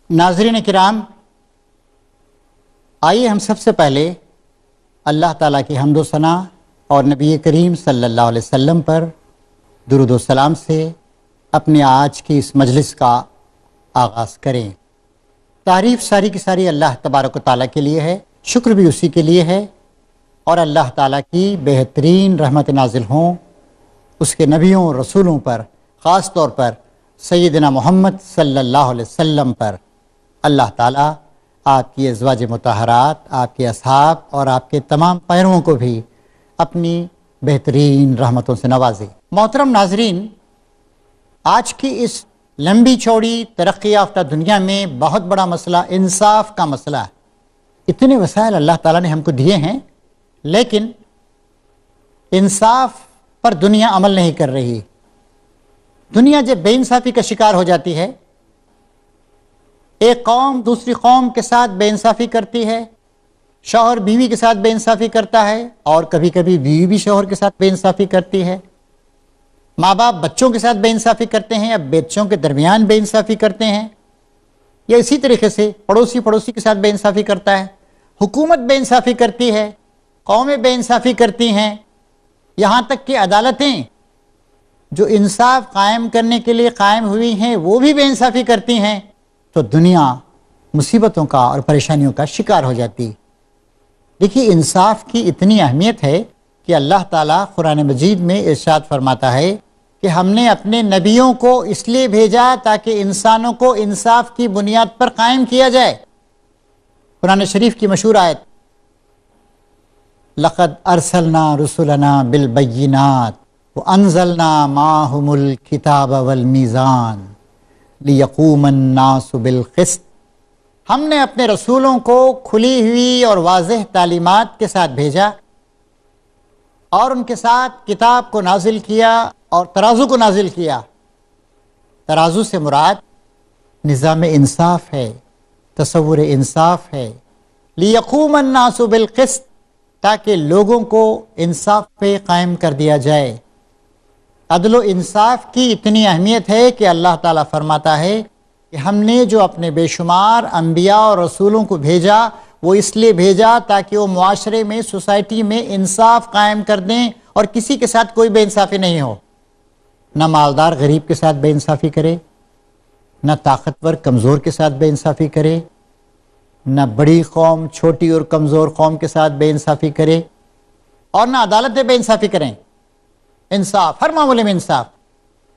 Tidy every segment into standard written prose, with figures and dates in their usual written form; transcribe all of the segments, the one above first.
ناظرین کرام، آئیے ہم سب سے پہلے اللہ تعالیٰ کی حمد و ثنا اور نبی کریم صلی اللہ علیہ وسلم پر درود و سلام سے اپنے آج کی اس مجلس کا آغاز کریں۔ تعریف ساری کی ساری اللہ تبارک و تعالیٰ کے لیے ہے، شکر بھی اسی کے لیے ہے، اور اللہ تعالیٰ کی بہترین رحمت نازل ہوں اس کے نبیوں اور رسولوں پر، خاص طور پر سیدنا محمد صلی اللہ علیہ وسلم پر۔ اللہ تعالیٰ آپ کی ازواج مطہرات، آپ کے اصحاب اور آپ کے تمام پیرووں کو بھی اپنی بہترین رحمتوں سے نوازے۔ محترم ناظرین، آج کی اس لمبی چوڑی ترقی یافتہ دنیا میں بہت بڑا مسئلہ انصاف کا مسئلہ ہے۔ اتنے وسائل اللہ تعالیٰ نے ہم کو دیے ہیں، لیکن انصاف پر دنیا عمل نہیں کر رہی۔ دنیا جب بے انصافی کا شکار ہو جاتی ہے، ایک قوم دوسری قوم کے ساتھ بے انصافی کرتی ہے، شوہر بیوی کے ساتھ بے انصافی کرتا ہے، اور کبھی کبھی بیوی بھی شوہر کے ساتھ بے انصافی کرتی ہے، ماں باپ بچوں کے ساتھ بے انصافی کرتے ہیں، یا بچوں کے درمیان بے انصافی کرتے ہیں، یا اسی طریقے سے پڑوسی کے ساتھ بے انصافی کرتا ہے، حکومت بے انصافی کرتی ہے، قومیں بے انصافی کرتی ہیں، یہاں تک کہ عدالتیں جو انصاف قائم کرنے کے لیے قائم ہوئی ہیں وہ بھی بے انصافی کرتی ہیں، تو دنیا مصیبتوں کا اور پریشانیوں کا شکار ہو جاتی۔ دیکھیے، انصاف کی اتنی اہمیت ہے کہ اللہ تعالیٰ قرآن مجید میں ارشاد فرماتا ہے کہ ہم نے اپنے نبیوں کو اس لیے بھیجا تاکہ انسانوں کو انصاف کی بنیاد پر قائم کیا جائے۔ قرآن شریف کی مشہور آیت، لَقَدْ أَرْسَلْنَا رُسُلَنَا بِالْبَيِّنَاتِ وَأَنزَلْنَا مَعَهُمُ الْكِتَابَ وَالْمِيزَانَ لِيَقُومَ النَّاسُ بِالْقِسْطِ۔ ہم نے اپنے رسولوں کو کھلی ہوئی اور واضح تعلیمات کے ساتھ بھیجا، اور ان کے ساتھ کتاب کو نازل کیا اور ترازو کو نازل کیا۔ ترازو سے مراد نظام انصاف ہے، تصور انصاف ہے۔ لِيَقُومَ النَّاسُ بِالْقِسْطِ، تاکہ لوگوں کو انصاف پہ قائم کر دیا جائے۔ عدل و انصاف کی اتنی اہمیت ہے کہ اللہ تعالیٰ فرماتا ہے کہ ہم نے جو اپنے بے شمار انبیاء اور رسولوں کو بھیجا، وہ اس لیے بھیجا تاکہ وہ معاشرے میں، سوسائٹی میں انصاف قائم کر دیں، اور کسی کے ساتھ کوئی بے انصافی نہیں ہو۔ نہ مالدار غریب کے ساتھ بے انصافی کرے، نہ طاقتور کمزور کے ساتھ بے انصافی کرے، نہ بڑی قوم چھوٹی اور کمزور قوم کے ساتھ بے انصافی کرے، اور نہ عدالتیں بے انصافی کریں۔ انصاف، ہر معاملے میں انصاف۔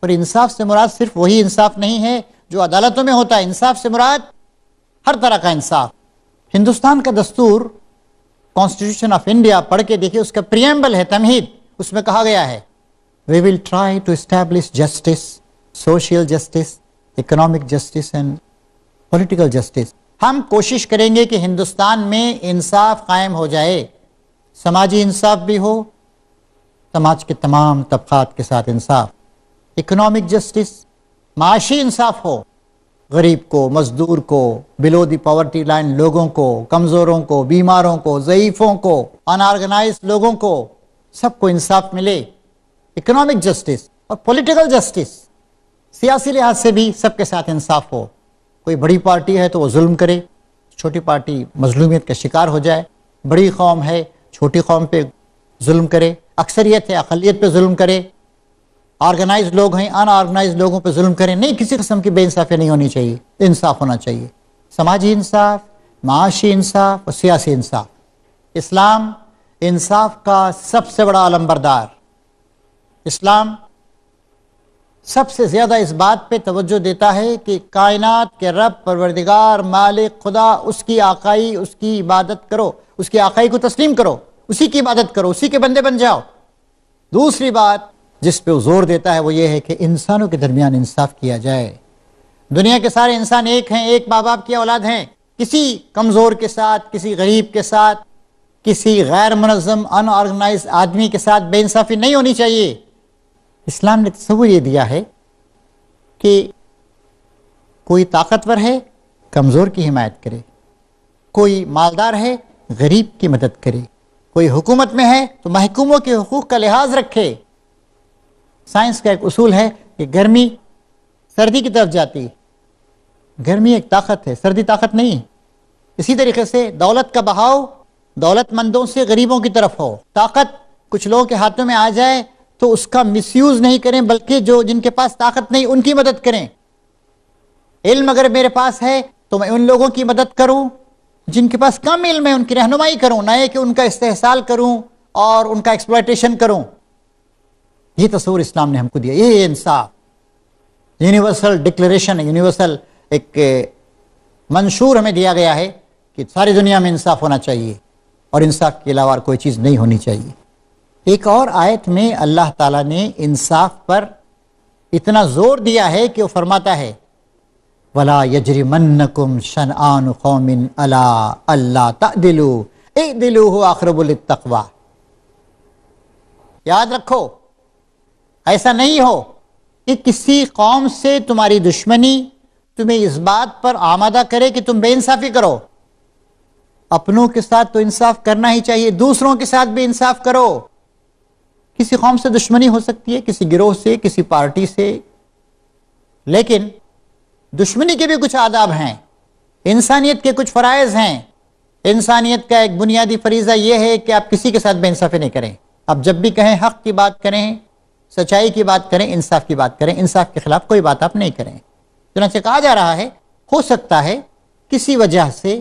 اور انصاف سے مراد صرف وہی انصاف نہیں ہے جو عدالتوں میں ہوتا ہے، انصاف سے مراد ہر طرح کا انصاف۔ ہندوستان کا دستور، کانسٹیٹیوشن آف انڈیا پڑھ کے دیکھیں، اس کا پریمبل ہے، تمہید، اس میں کہا گیا ہے We will try to establish justice, social justice, economic justice and political justice۔ ہم کوشش کریں گے کہ ہندوستان میں انصاف قائم ہو جائے، سماجی انصاف بھی ہو، سماج کے تمام طبقات کے ساتھ انصاف، اکنامک جسٹس، معاشی انصاف ہو، غریب کو، مزدور کو، بلو دی پاورٹی لائن لوگوں کو، کمزوروں کو، بیماروں کو، ضعیفوں کو، ان آرگنائزڈ لوگوں کو، سب کو انصاف ملے۔ اکنامک جسٹس اور پولیٹیکل جسٹس، سیاسی لحاظ سے بھی سب کے ساتھ انصاف ہو۔ کوئی بڑی پارٹی ہے تو وہ ظلم کرے، چھوٹی پارٹی مظلومیت کا شکار ہو جائے، بڑی قوم ہے چھوٹی قوم پہ ظلم کرے، اکثریت ہے اقلیت پہ ظلم کرے، آرگنائز لوگ ہیں ان آرگنائز لوگوں پہ ظلم کریں۔ نہیں، کسی قسم کی بے انصافی نہیں ہونی چاہیے، انصاف ہونا چاہیے، سماجی انصاف، معاشی انصاف اور سیاسی انصاف۔ اسلام انصاف کا سب سے بڑا علمبردار۔ اسلام سب سے زیادہ اس بات پہ توجہ دیتا ہے کہ کائنات کے رب، پروردگار، مالک، خدا، اس کی آقائی، اس کی عبادت کرو، اس کی آقائی کو تسلیم کرو، اسی کی عبادت کرو، اسی کے بندے بن جاؤ۔ دوسری بات جس پہ وہ زور دیتا ہے وہ یہ ہے کہ انسانوں کے درمیان انصاف کیا جائے۔ دنیا کے سارے انسان ایک ہیں، ایک ماں باپ کی اولاد ہیں، کسی کمزور کے ساتھ، کسی غریب کے ساتھ، کسی غیر منظم ان آرگنائز آدمی کے ساتھ بے انصافی نہیں ہونی چاہیے۔ اسلام نے تصور یہ دیا ہے کہ کوئی طاقتور ہے، کمزور کی حمایت کرے، کوئی مالدار ہے، غریب کی مدد کرے، کوئی حکومت میں ہے تو محکوموں کے حقوق کا لحاظ رکھے۔ سائنس کا ایک اصول ہے کہ گرمی سردی کی طرف جاتی، گرمی ایک طاقت ہے، سردی طاقت نہیں۔ اسی طریقے سے دولت کا بہاؤ دولت مندوں سے غریبوں کی طرف ہو، طاقت کچھ لوگوں کے ہاتھوں میں آ جائے تو اس کا مس یوز نہیں کریں، بلکہ جن کے پاس طاقت نہیں ان کی مدد کریں۔ علم اگر میرے پاس ہے تو میں ان لوگوں کی مدد کروں جن کے پاس کم علم ہے، ان کی رہنمائی کروں، نہ کہ ان کا استحصال کروں اور ان کا ایکسپلائٹیشن کروں۔ یہ تصور اسلام نے ہم کو دیا، یہ انصاف یونیورسل ڈکلیریشن، یونیورسل ایک منشور ہمیں دیا گیا ہے کہ ساری دنیا میں انصاف ہونا چاہیے اور انصاف کے علاوہ کوئی چیز نہیں ہونی چاہیے۔ ایک اور آیت میں اللہ تعالیٰ نے انصاف پر اتنا زور دیا ہے کہ وہ فرماتا ہے وَلَا يَجْرِمَنَّكُمْ شَنْآنُ قَوْمٍ عَلَىٰ أَلَّا تَعْدِلُوا اعْدِلُوا هُوَ أَقْرَبُ لِلتَّقْوَىٰ۔ یاد رکھو، ایسا نہیں ہو کہ کسی قوم سے تمہاری دشمنی تمہیں اس بات پر آمادہ کرے کہ تم بے انصافی کرو۔ اپنوں کے ساتھ تو انصاف کرنا ہی چاہیے، دوسروں کے ساتھ بھی انصاف کرو۔ کسی قوم سے دشمنی ہو سکتی ہے، کسی گروہ سے، کسی پارٹی سے، لیکن دشمنی کے بھی کچھ آداب ہیں، انسانیت کے کچھ فرائض ہیں۔ انسانیت کا ایک بنیادی فریضہ یہ ہے کہ آپ کسی کے ساتھ بے انصافی نہیں کریں۔ آپ جب بھی کہیں حق کی بات کریں، سچائی کی بات کریں، انصاف کی بات کریں، انصاف کے خلاف کوئی بات آپ نہیں کریں۔ چنانچہ کہا جا رہا ہے ہو سکتا ہے کسی وجہ سے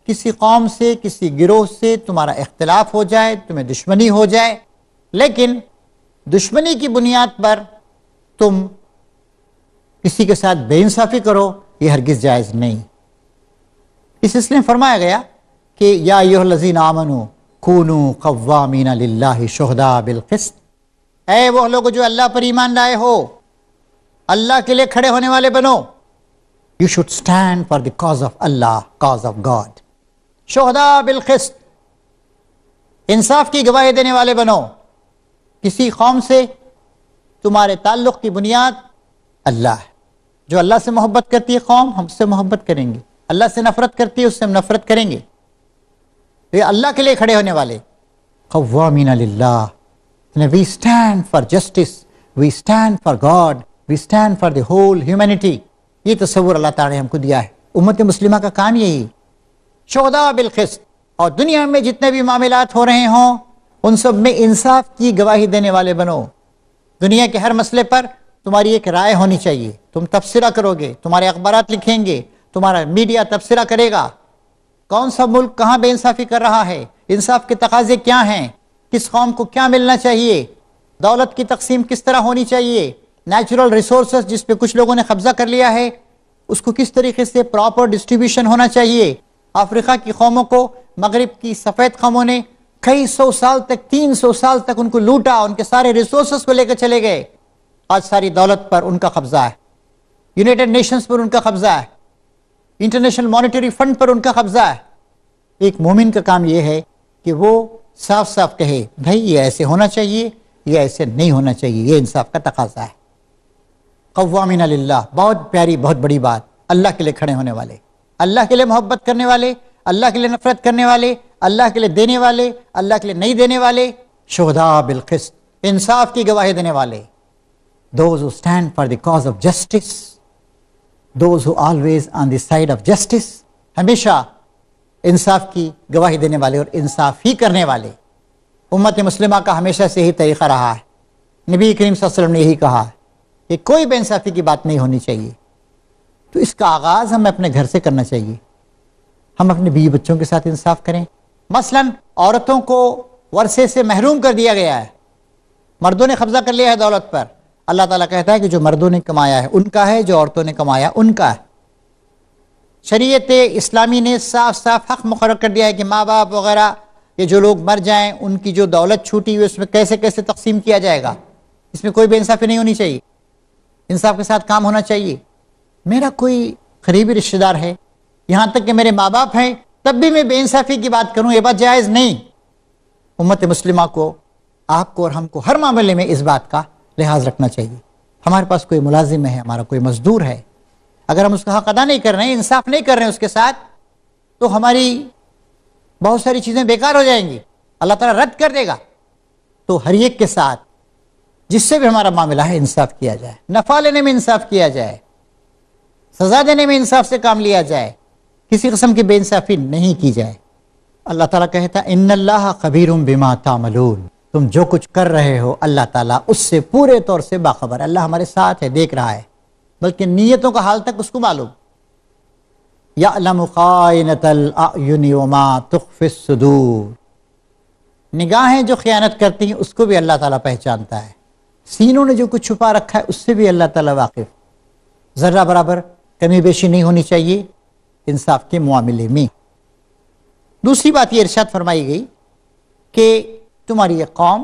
کسی قوم سے، کسی گروہ سے تمہارا اختلاف ہو جائے، تمہیں دشمنی ہو جائے، لیکن دشمنی کی بنیاد پر تم کسی کے ساتھ بے انصافی کرو، یہ ہرگز جائز نہیں۔ اس لیے فرمایا گیا کہ یا ایھا الذین آمنوا کونوا قوامین للہ شہداء بالقسط، اے وہ لوگ جو اللہ پر ایمان لائے ہو، اللہ کے لیے کھڑے ہونے والے بنو۔ You should stand for the cause of Allah, cause of God. شہداء بالقسط، انصاف کی گواہی دینے والے بنو۔ کسی قوم سے تمہارے تعلق کی بنیاد اللہ ہے۔ جو اللہ سے محبت کرتی ہے قوم، ہم سے محبت کریں گے۔ اللہ سے نفرت کرتی ہے، اس سے ہم نفرت کریں گے۔ تو یہ اللہ کے لیے کھڑے ہونے والے قوامین للہ، we stand for justice, we stand for God, we stand for the whole humanity۔ یہ تصور اللہ تعالیٰ نے ہم کو دیا ہے۔ امت مسلمہ کا کام یہی، شہداء بالقسط، اور دنیا میں جتنے بھی معاملات ہو رہے ہوں ان سب میں انصاف کی گواہی دینے والے بنو۔ دنیا کے ہر مسئلے پر تمہاری ایک رائے ہونی چاہیے، تم تبصرہ کرو گے، تمہارے اخبارات لکھیں گے، تمہارا میڈیا تبصرہ کرے گا، کون سا ملک کہاں بے انصافی کر رہا ہے، انصاف کے تقاضے کیا ہیں، کس قوم کو کیا ملنا چاہیے، دولت کی تقسیم کس طرح ہونی چاہیے، نیچرل ریسورسز جس پہ کچھ لوگوں نے قبضہ کر لیا ہے اس کو کس طریقے سے پراپر ڈسٹریبیوشن ہونا چاہیے۔ افریقہ کی قوموں کو مغرب کی سفید قوموں نے کئی سو سال تک، 300 سال تک ان کو لوٹا، ان کے سارے ریسورسز کو لے کر چلے گئے۔ آج ساری دولت پر ان کا قبضہ ہے، یونائٹڈ نیشنز پر ان کا قبضہ ہے، انٹرنیشنل مانیٹری فنڈ پر ان کا قبضہ ہے۔ ایک مومن کا کام یہ ہے کہ وہ صاف صاف کہے بھائی یہ ایسے ہونا چاہیے، یہ ایسے نہیں ہونا چاہیے، یہ انصاف کا تقاضا ہے۔ قوامین للہ، بہت پیاری، بہت بڑی بات۔ اللہ کے لیے کھڑے ہونے والے، اللہ کے لیے محبت کرنے والے، اللہ کے لیے نفرت کرنے والے، اللہ کے لیے دینے والے، اللہ کے لیے نہیں دینے والے، شہداء بالقسط، انصاف کی گواہی دینے والے۔ Those who stand for the cause of justice, those who always on the side of justice، ہمیشہ انصاف کی گواہی دینے والے اور انصاف ہی کرنے والے۔ امت مسلمہ کا ہمیشہ سے ہی طریقہ رہا ہے، نبی کریم صلی اللہ علیہ وسلم نے یہی کہا ہے کہ کوئی بے انصافی کی بات نہیں ہونی چاہیے۔ تو اس کا آغاز ہمیں اپنے گھر سے کرنا چاہیے، ہم اپنے بیوی بچوں کے ساتھ انصاف کریں۔ مثلا عورتوں کو ورثے سے محروم کر دیا گیا ہے، مردوں نے قبضہ کر لیا ہے دولت پر۔ اللہ تعالیٰ کہتا ہے کہ جو مردوں نے کمایا ہے ان کا ہے، جو عورتوں نے کمایا ان کا ہے۔ شریعت اسلامی نے صاف صاف حق مقرر کر دیا ہے کہ ماں باپ وغیرہ یہ جو لوگ مر جائیں ان کی جو دولت چھوٹی ہوئی اس میں کیسے کیسے تقسیم کیا جائے گا۔ اس میں کوئی بے انصافی نہیں ہونی چاہیے، انصاف کے ساتھ کام ہونا چاہیے۔ میرا کوئی قریبی رشتہ دار ہے، یہاں تک کہ میرے ماں باپ ہیں، تب بھی میں بے انصافی کی بات کروں، یہ بات جائز نہیں۔ امت مسلمہ کو، آپ کو اور ہم کو ہر معاملے میں اس بات کا لحاظ رکھنا چاہیے۔ ہمارے پاس کوئی ملازم ہے، ہمارا کوئی مزدور ہے، اگر ہم اس کا حق ادا نہیں کر رہے ہیں، انصاف نہیں کر رہے ہیں اس کے ساتھ، تو ہماری بہت ساری چیزیں بیکار ہو جائیں گی، اللہ تعالیٰ رد کر دے گا۔ تو ہر ایک کے ساتھ جس سے بھی ہمارا معاملہ ہے انصاف کیا جائے، نفع لینے میں انصاف کیا جائے، سزا دینے میں انصاف سے کام لیا جائے، کسی قسم کی بے انصافی نہیں کی جائے۔ اللہ تعالیٰ کہتا ہے ان اللہ خبیر بما تعملون، تم جو کچھ کر رہے ہو اللہ تعالیٰ اس سے پورے طور سے باخبر۔ اللہ ہمارے ساتھ ہے، دیکھ رہا ہے، بلکہ نیتوں کا حال تک اس کو معلوم۔ یعلم خائنۃ الاعین وما تخفی الصدور، نگاہیں جو خیانت کرتی ہیں اس کو بھی اللہ تعالیٰ پہچانتا ہے، سینوں نے جو کچھ چھپا رکھا ہے اس سے بھی اللہ تعالیٰ واقف۔ ذرہ برابر کمی بیشی نہیں ہونی چاہیے انصاف کے معاملے میں۔ دوسری بات یہ ارشاد فرمائی گئی کہ تمہاری یہ قوم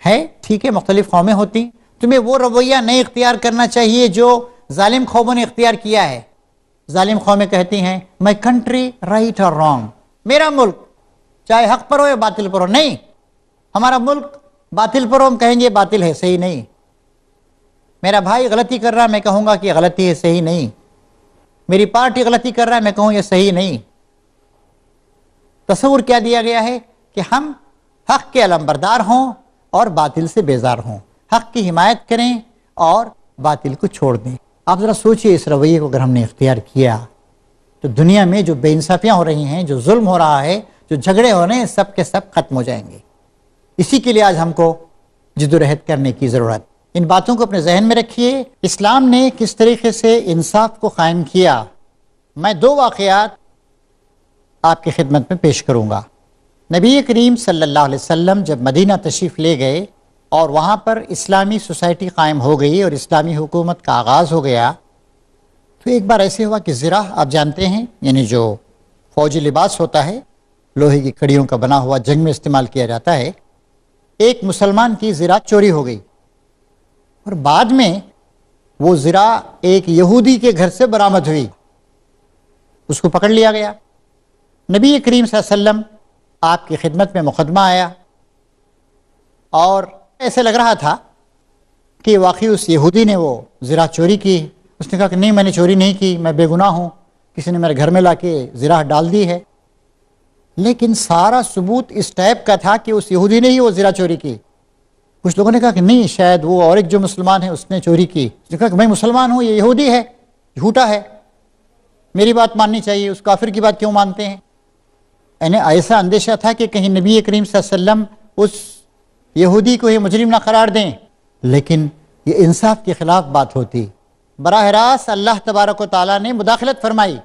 ہے، ٹھیک ہے، مختلف قومیں ہوتی ہیں، تمہیں وہ رویہ نہیں اختیار کرنا چاہیے جو ظالم قوموں نے اختیار کیا ہے۔ ظالم قومیں کہتی ہیں مائی کنٹری رائٹ اور رانگ، میرا ملک چاہے حق پر ہو یا باطل پر ہو، نہیں، ہمارا ملک باطل پر ہو ہم کہیں گے باطل ہے، صحیح نہیں۔ میرا بھائی غلطی کر رہا ہے، میں کہوں گا کہ یہ غلطی ہے، صحیح نہیں۔ میری پارٹی غلطی کر رہا ہے، میں کہوں یہ صحیح نہیں۔ تصور کیا دیا گیا ہے کہ ہم حق کے علمبردار ہوں اور باطل سے بیزار ہوں، حق کی حمایت کریں اور باطل کو چھوڑ دیں۔ آپ ذرا سوچئے اس رویے کو اگر ہم نے اختیار کیا تو دنیا میں جو بے انصافیاں ہو رہی ہیں، جو ظلم ہو رہا ہے، جو جھگڑے ہو رہے ہیں، سب کے سب ختم ہو جائیں گے۔ اسی کے لیے آج ہم کو جدوجہد کرنے کی ضرورت۔ ان باتوں کو اپنے ذہن میں رکھیے، اسلام نے کس طریقے سے انصاف کو قائم کیا۔ میں دو واقعات آپ کی خدمت میں پیش کروں گا۔ نبی کریم صلی اللہ علیہ وسلم جب مدینہ تشریف لے گئے اور وہاں پر اسلامی سوسائٹی قائم ہو گئی اور اسلامی حکومت کا آغاز ہو گیا، تو ایک بار ایسے ہوا کہ زرہ، آپ جانتے ہیں، یعنی جو فوجی لباس ہوتا ہے، لوہے کی کڑیوں کا بنا ہوا، جنگ میں استعمال کیا جاتا ہے، ایک مسلمان کی زرہ چوری ہو گئی اور بعد میں وہ زرہ ایک یہودی کے گھر سے برآمد ہوئی، اس کو پکڑ لیا گیا۔ نبی کریم صلی اللہ علیہ وسلم آپ کی خدمت میں مقدمہ آیا اور ایسے لگ رہا تھا کہ واقعی اس یہودی نے وہ زرہ چوری کی۔ اس نے کہا کہ نہیں، میں نے چوری نہیں کی، میں بے گناہ ہوں، کسی نے میرے گھر میں لا کے زرہ ڈال دی ہے۔ لیکن سارا ثبوت اس ٹائپ کا تھا کہ اس یہودی نے ہی وہ زرہ چوری کی۔ کچھ لوگوں نے کہا کہ نہیں، شاید وہ اور ایک جو مسلمان ہے اس نے چوری کی۔ اس نے کہا کہ میں مسلمان ہوں، یہ یہودی ہے، جھوٹا ہے، میری بات ماننی چاہیے، اس کافر کی بات کیوں مانتے ہیں؟ انہیں ایسا اندیشہ تھا کہ کہیں نبی کریم صلی اللہ علیہ وسلم اس یہودی کو یہ مجرم نہ قرار دیں، لیکن یہ انصاف کے خلاف بات ہوتی۔ براہ راست اللہ تبارک و تعالیٰ نے مداخلت فرمائی،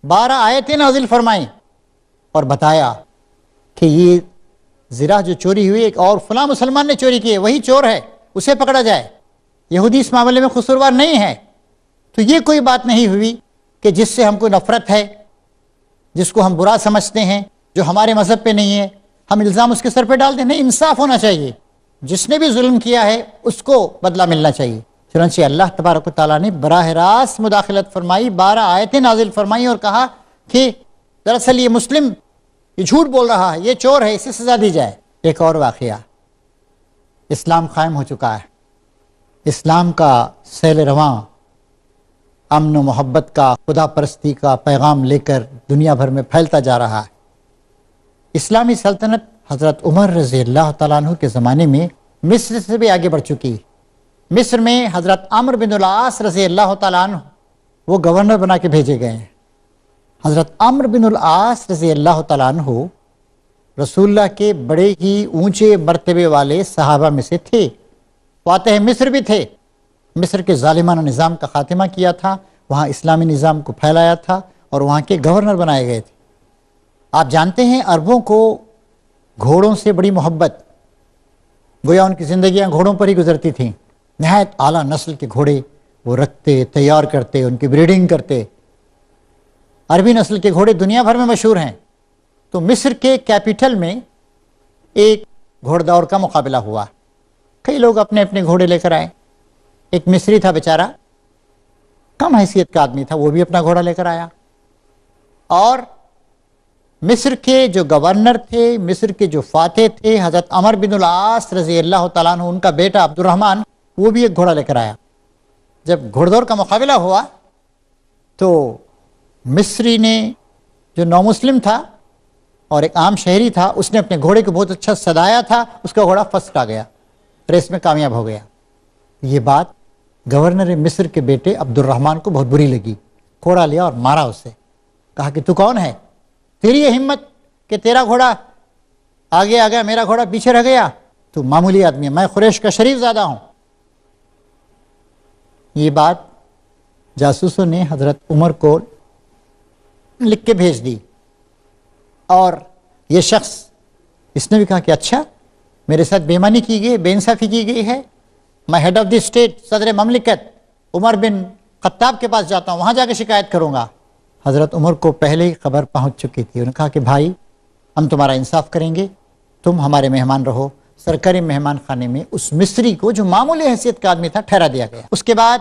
12 آیتیں نازل فرمائیں اور بتایا کہ یہ زرہ جو چوری ہوئی ایک اور فلاں مسلمان نے چوری کی ہے، وہی چور ہے، اسے پکڑا جائے، یہودی اس معاملے میں قصوروار نہیں ہے۔ تو یہ کوئی بات نہیں ہوئی کہ جس سے ہم کو نفرت ہے، جس کو ہم برا سمجھتے ہیں، جو ہمارے مذہب پہ نہیں ہے، ہم الزام اس کے سر پہ ڈال دیں۔ نہیں، انصاف ہونا چاہیے، جس نے بھی ظلم کیا ہے اس کو بدلہ ملنا چاہیے۔ چنانچہ اللہ تبارک و تعالیٰ نے براہ راست مداخلت فرمائی، 12 آیتیں نازل فرمائی اور کہا کہ دراصل یہ مسلم یہ جھوٹ بول رہا ہے، یہ چور ہے، اسے سزا دی جائے۔ ایک اور واقعہ، اسلام قائم ہو چکا ہے، اسلام کا سیل رواں امن و محبت کا، خدا پرستی کا پیغام لے کر دنیا بھر میں پھیلتا جا رہا ہے۔ اسلامی سلطنت حضرت عمر رضی اللہ تعالیٰ عنہ کے زمانے میں مصر سے بھی آگے بڑھ چکی۔ مصر میں حضرت عمرو بن العاص رضی اللہ تعالیٰ عنہ وہ گورنر بنا کے بھیجے گئے ہیں۔ حضرت عمرو بن العاص رضی اللہ تعالیٰ عنہ رسول اللہ کے بڑے ہی اونچے مرتبے والے صحابہ میں سے تھے، فاتح مصر بھی تھے۔ مصر کے ظالمانہ نظام کا خاتمہ کیا تھا، وہاں اسلامی نظام کو پھیلایا تھا اور وہاں کے گورنر بنائے گئے تھے۔ آپ جانتے ہیں عربوں کو گھوڑوں سے بڑی محبت، گویا ان کی زندگیاں گھوڑوں پر ہی گزرتی تھیں۔ نہایت اعلیٰ نسل کے گھوڑے وہ رکھتے، تیار کرتے، ان کی بریڈنگ کرتے۔ عربی نسل کے گھوڑے دنیا بھر میں مشہور ہیں۔ تو مصر کے کیپٹل میں ایک گھوڑ دوڑ کا مقابلہ ہوا، کئی لوگ اپنے اپنے گھوڑے لے کر آئے۔ ایک مصری تھا بیچارہ، کم حیثیت کا آدمی تھا، وہ بھی اپنا گھوڑا لے کر آیا، اور مصر کے جو گورنر تھے، مصر کے جو فاتح تھے، حضرت عمر بن العاص رضی اللہ تعالیٰ عنہ، ان کا بیٹا عبد الرحمن، وہ بھی ایک گھوڑا لے کر آیا۔ جب گھوڑ دوڑ کا مقابلہ ہوا تو مصری نے جو نو مسلم تھا اور ایک عام شہری تھا، اس نے اپنے گھوڑے کو بہت اچھا سدایا تھا، اس کا گھوڑا فرسٹ آ گیا، ریس میں کامیاب ہو گیا۔ یہ بات گورنر مصر کے بیٹے عبد الرحمن کو بہت بری لگی، کوڑا لیا اور مارا اسے، کہا کہ تو کون ہے، تیری یہ ہمت کہ تیرا گھوڑا آگے آ گیا میرا گھوڑا پیچھے رہ گیا، تو معمولی آدمی ہے، میں قریش کا شریف زادہ ہوں۔ یہ بات جاسوسوں نے حضرت عمر کو لکھ کے بھیج دی، اور یہ شخص اس نے بھی کہا کہ اچھا میرے ساتھ بے ایمانی کی گئی، بے انصافی کی گئی ہے، میں ہیڈ آف دی اسٹیٹ، صدر مملکت عمر بن خطاب کے پاس جاتا ہوں، وہاں جا کے شکایت کروں گا۔ حضرت عمر کو پہلے ہی خبر پہنچ چکی تھی، انہوں نے کہا کہ بھائی ہم تمہارا انصاف کریں گے، تم ہمارے مہمان رہو۔ سرکاری مہمان خانے میں اس مصری کو جو معمولی حیثیت کا آدمی تھا ٹھہرا دیا گیا۔ اس کے بعد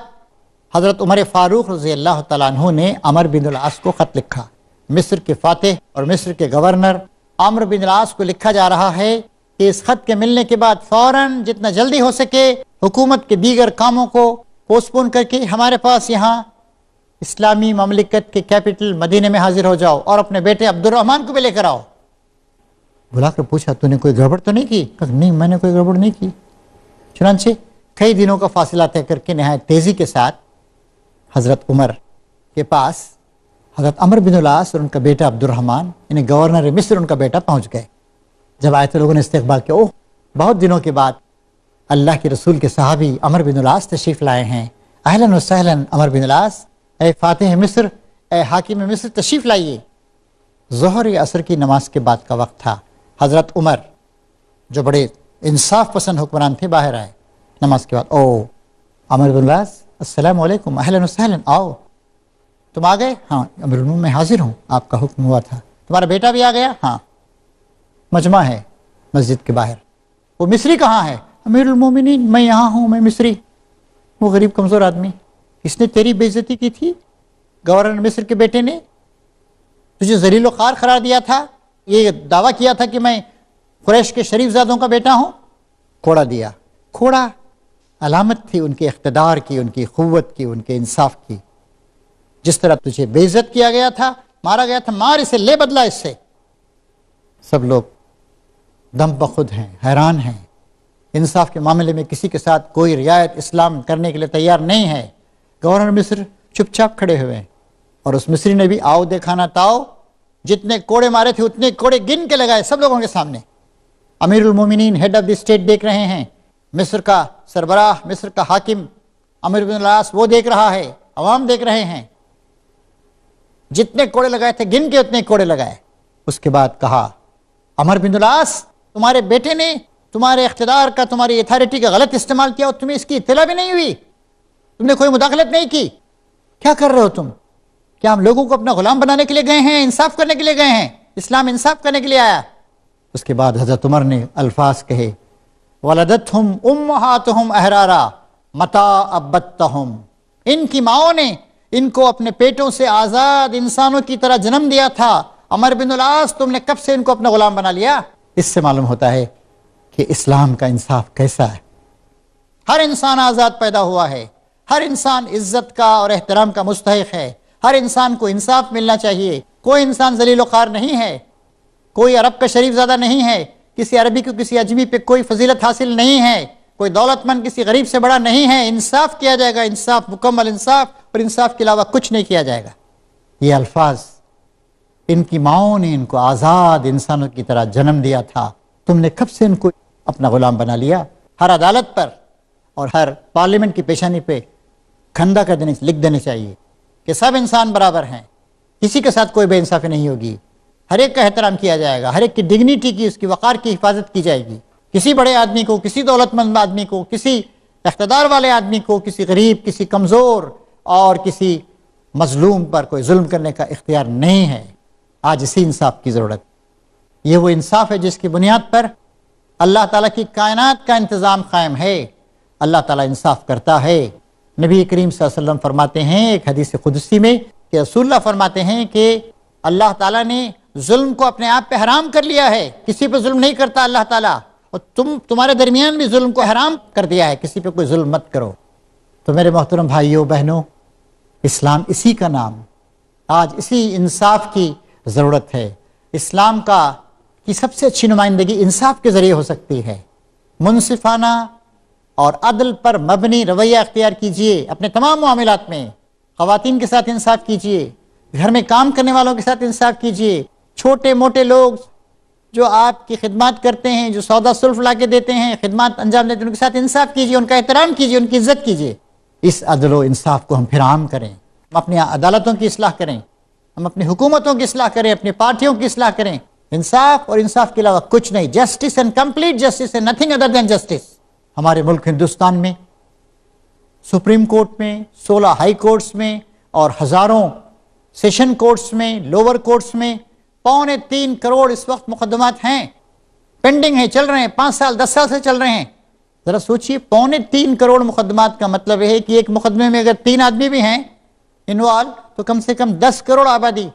حضرت عمر فاروق رضی اللہ تعالیٰ عنہ نے عمرو بن العاص کو خط لکھا۔ مصر کے فاتح اور مصر کے گورنر عمرو بن العاص کو لکھا جا رہا ہے کہ اس خط کے ملنے کے بعد فوراً جتنا جلدی ہو سکے حکومت کے دیگر کاموں کو پوسٹ پون کر کے ہمارے پاس یہاں اسلامی مملکت کے کیپٹل مدینے میں حاضر ہو جاؤ، اور اپنے بیٹے عبد الرحمن کو بھی لے کر آؤ۔ بلا کر پوچھا تو نے کوئی گڑبڑ تو نہیں کی؟ کہا نہیں میں نے کوئی گڑبڑ نہیں کی۔ چنانچہ کئی دنوں کا فاصلہ طے کر کے نہایت تیزی کے ساتھ حضرت عمر کے پاس حضرت عمرو بن العاص اور ان کا بیٹا عبد الرحمن یعنی گورنر مصر ان کا بیٹا پہنچ گئے۔ جب آئے تو لوگوں نے استقبال کیا، اوہ بہت دنوں کے بعد اللہ کے رسول کے صحابی عمرو بن العاص تشریف لائے ہیں، اہلاً و سہلاً عمرو بن العاص، اے فاتح مصر، اے حاکم مصر تشریف لائیے۔ ظہر یا عصر کی نماز کے بعد کا وقت تھا۔ حضرت عمر جو بڑے انصاف پسند حکمران تھے باہر آئے نماز کے بعد۔ او عمرو بن العاص السلام علیکم، اہلاً و سہلاً، آؤ تم آ گئے؟ ہاں امیر المومنین میں حاضر ہوں، آپ کا حکم ہوا تھا۔ تمہارا بیٹا بھی آ گیا؟ ہاں۔ مجمع ہے مسجد کے باہر۔ وہ مصری کہاں ہے؟ امیر المومنین میں یہاں ہوں، میں مصری۔ وہ غریب کمزور آدمی، اس نے تیری بے عزتی کی تھی، گورنر مصر کے بیٹے نے تجھے ذلیل و خوار قرار دیا تھا، یہ دعویٰ کیا تھا کہ میں قریش کے شریف زادوں کا بیٹا ہوں۔ کوڑا دیا۔ کوڑا علامت تھی ان کے اقتدار کی، ان کی قوت کی، ان کے انصاف کی۔ جس طرح تجھے بے عزت کیا گیا تھا، مارا گیا تھا، مار اسے، لے بدلہ اس سے۔ سب لوگ دم بخود ہیں، حیران ہیں، انصاف کے معاملے میں کسی کے ساتھ کوئی رعایت اسلام کرنے کے لیے تیار نہیں ہے۔ گورنر مصر چپ چاپ کھڑے ہوئے ہیں، اور اس مصری نے بھی آؤ دیکھانا تاؤ، جتنے کوڑے مارے تھے اتنے کوڑے گن کے لگائے سب لوگوں کے سامنے۔ امیر المومنین ہیڈ آف دی اسٹیٹ دیکھ رہے ہیں، مصر کا سربراہ، مصر کا حاکم عمرو بن العاص وہ دیکھ رہا ہے، عوام دیکھ رہے ہیں، جتنے کوڑے لگائے تھے گن کے اتنے کوڑے لگائے۔ اس کے بعد کہا عمرو بن العاص تمہارے بیٹے نے تمہارے اقتدار کا، تمہاری اتھارٹی کا غلط استعمال کیا اور تمہیں اس کی اطلاع بھی نہیں ہوئی، تم نے کوئی مداخلت نہیں کی، کیا کر رہے ہو تم؟ کیا ہم لوگوں کو اپنا غلام بنانے کے لیے گئے ہیں؟ انصاف کرنے کے لیے گئے ہیں؟ اسلام انصاف کرنے کے لیے آیا۔ اس کے بعد حضرت عمر نے الفاظ کہے وَلَدَتْهُمْ أُمَّهَاتُهُمْ أَحْرَارًا مَتَىٰ أَبَّدْتَهُمْ، ان کی ماؤں نے ان کو اپنے پیٹوں سے آزاد انسانوں کی طرح جنم دیا تھا۔ عمر بن العاص تم نے کب سے ان کو اپنا غلام بنا لیا؟ اس سے معلوم ہوتا ہے کہ اسلام کا انصاف کیسا ہے۔ ہر انسان آزاد پیدا ہوا ہے، ہر انسان عزت کا اور احترام کا مستحق ہے، ہر انسان کو انصاف ملنا چاہیے، کوئی انسان ذلیل و خوار نہیں ہے، کوئی عرب کا شریف زادہ نہیں ہے، کسی عربی کو کسی اجمی پہ کوئی فضیلت حاصل نہیں ہے، کوئی دولت مند کسی غریب سے بڑا نہیں ہے، انصاف کیا جائے گا، انصاف، مکمل انصاف، اور انصاف کے علاوہ کچھ نہیں کیا جائے گا۔ یہ الفاظ، ان کی ماؤں نے ان کو آزاد انسانوں کی طرح جنم دیا تھا، تم نے کب سے ان کو اپنا غلام بنا لیا؟ ہر عدالت پر اور ہر پارلیمنٹ کی پیشانی پہ کھندا کر دینے، لکھ دینے چاہیے کہ سب انسان برابر ہیں، کسی کے ساتھ کوئی بے انصافی نہیں ہوگی، ہر ایک کا احترام کیا جائے گا، ہر ایک کی ڈگنیٹی کی، اس کی وقار کی حفاظت کی جائے گی۔ کسی بڑے آدمی کو، کسی دولت مند آدمی کو، کسی اقتدار والے آدمی کو، کسی غریب، کسی کمزور اور کسی مظلوم پر کوئی ظلم کرنے کا اختیار نہیں ہے۔ آج اسی انصاف کی ضرورت۔ یہ وہ انصاف ہے جس کی بنیاد پر اللہ تعالیٰ کی کائنات کا انتظام قائم ہے۔ اللہ تعالیٰ انصاف کرتا ہے۔ نبی کریم صلی اللہ علیہ وسلم فرماتے ہیں ایک حدیث قدسی میں کہ رسول اللہ فرماتے ہیں کہ اللہ تعالیٰ نے ظلم کو اپنے آپ پہ حرام کر لیا ہے، کسی پہ ظلم نہیں کرتا اللہ تعالیٰ، اور تمہارے درمیان بھی ظلم کو حرام کر دیا ہے، کسی پہ کوئی ظلم مت کرو۔ تو میرے محترم بھائیوں بہنوں، اسلام اسی کا نام، آج اسی انصاف کی ضرورت ہے۔ اسلام کی سب سے اچھی نمائندگی انصاف کے ذریعے ہو سکتی ہے۔ منصفانہ اور عدل پر مبنی رویہ اختیار کیجئے اپنے تمام معاملات میں. خواتین کے ساتھ انصاف کیجئے، گھر میں کام کرنے والوں کے ساتھ انصاف کیجئے، چھوٹے موٹے لوگ جو آپ کی خدمات کرتے ہیں، جو سودا سلف لا کے دیتے ہیں، خدمات انجام دیتے ہیں، ان کے ساتھ انصاف کیجئے، ان کا احترام کیجئے، ان کی عزت کیجئے. اس عدل و انصاف کو ہم پھر عام کریں، ہم اپنی عدالتوں کی اصلاح کریں، ہم اپنی حکومتوں کی اصلاح کریں، اپنی پارٹیوں کی اصلاح کریں. انصاف اور انصاف کے علاوہ کچھ نہیں. Justice and complete justice and nothing other than justice. ہمارے ملک ہندوستان میں سپریم کورٹ میں، 16 ہائی کورٹس میں اور ہزاروں سیشن کورٹس میں، لوور کورٹس میں 3.25 کروڑ اس وقت مقدمات ہیں، پینڈنگ ہیں، چل رہے ہیں، 5 سال 10 سال سے چل رہے ہیں. ذرا سوچئے 3.25 کروڑ مقدمات کا مطلب یہ ہے کہ ایک مقدمے میں اگر 3 آدمی بھی ہیں انوالو تو کم سے کم 10 کروڑ آبادی،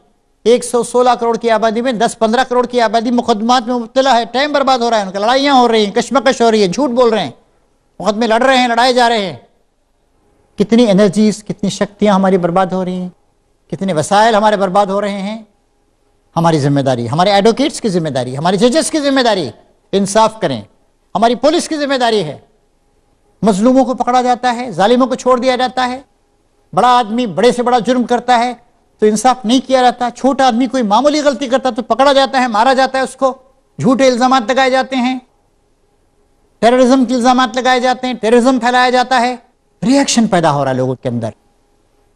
116 کروڑ کی آبادی میں 10-15 کروڑ کی آبادی مقدمات میں مبتلا ہے. ٹائم برباد ہو رہا ہے، ان کا لڑائیاں ہو رہی ہیں، کشمکش ہو رہی ہے، جھوٹ بول رہے ہیں، مقدمے لڑ رہے ہیں، لڑائے جا رہے ہیں. کتنی انرجیز، کتنی شکتیاں ہماری برباد ہو رہی ہیں، کتنے وسائل ہمارے برباد ہو رہے ہیں. ہماری ذمہ داری، ہمارے ایڈوکیٹس کی ذمہ داری، ہمارے ججز کی ذمہ داری انصاف کریں. ہماری پولیس کی ذمہ داری ہے. مظلوموں کو پکڑا جاتا ہے، ظالموں کو چھوڑ دیا جاتا ہے. بڑا آدمی بڑے سے بڑا جرم کرتا ہے تو انصاف نہیں کیا جاتا. چھوٹا آدمی کوئی معمولی غلطی کرتا تو پکڑا جاتا ہے، مارا جاتا ہے اس کو. جھوٹے الزامات لگائے جاتے ہیں، ٹیررزم کے الزامات لگائے جاتے ہیں، ٹیررزم پھیلایا جاتا ہے. ریئیکشن پیدا ہو رہا ہے لوگوں کے اندر،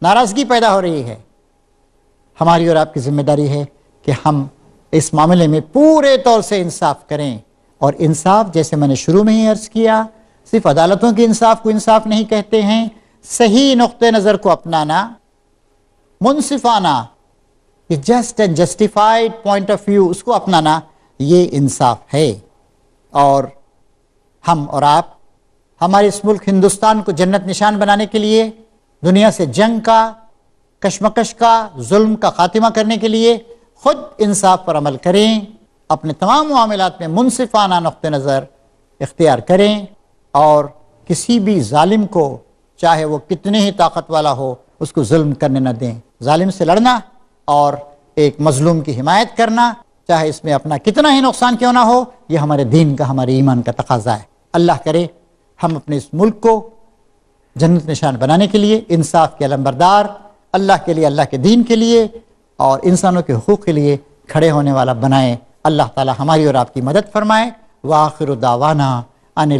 ناراضگی پیدا ہو رہی ہے. ہماری اور آپ کی ذمہ داری ہے کہ ہم اس معاملے میں پورے طور سے انصاف کریں. اور انصاف، جیسے میں نے شروع میں ہی عرض کیا، صرف عدالتوں کے انصاف کو انصاف نہیں کہتے ہیں. صحیح نقطہ نظر کو اپنانا، منصفانہ، just and justified point of view, اس کو اپنانا، یہ انصاف ہے. اور ہم اور آپ ہمارے اس ملک ہندوستان کو جنت نشان بنانے کے لیے، دنیا سے جنگ کا، کشمکش کا، ظلم کا خاتمہ کرنے کے لیے خود انصاف پر عمل کریں. اپنے تمام معاملات میں منصفانہ نقطہ نظر اختیار کریں اور کسی بھی ظالم کو، چاہے وہ کتنے ہی طاقت والا ہو، اس کو ظلم کرنے نہ دیں. ظالم سے لڑنا اور ایک مظلوم کی حمایت کرنا، چاہے اس میں اپنا کتنا ہی نقصان کیوں نہ ہو، یہ ہمارے دین کا، ہمارے ایمان کا تقاضا ہے. اللہ کرے ہم اپنے اس ملک کو جنت نشان بنانے کے لیے انصاف کے علمبردار، اللہ کے لیے، اللہ کے دین کے لیے اور انسانوں کے حقوق کے لیے کھڑے ہونے والا بنائے. اللہ تعالی ہماری اور آپ کی مدد فرمائے. وآخر دعوانا ان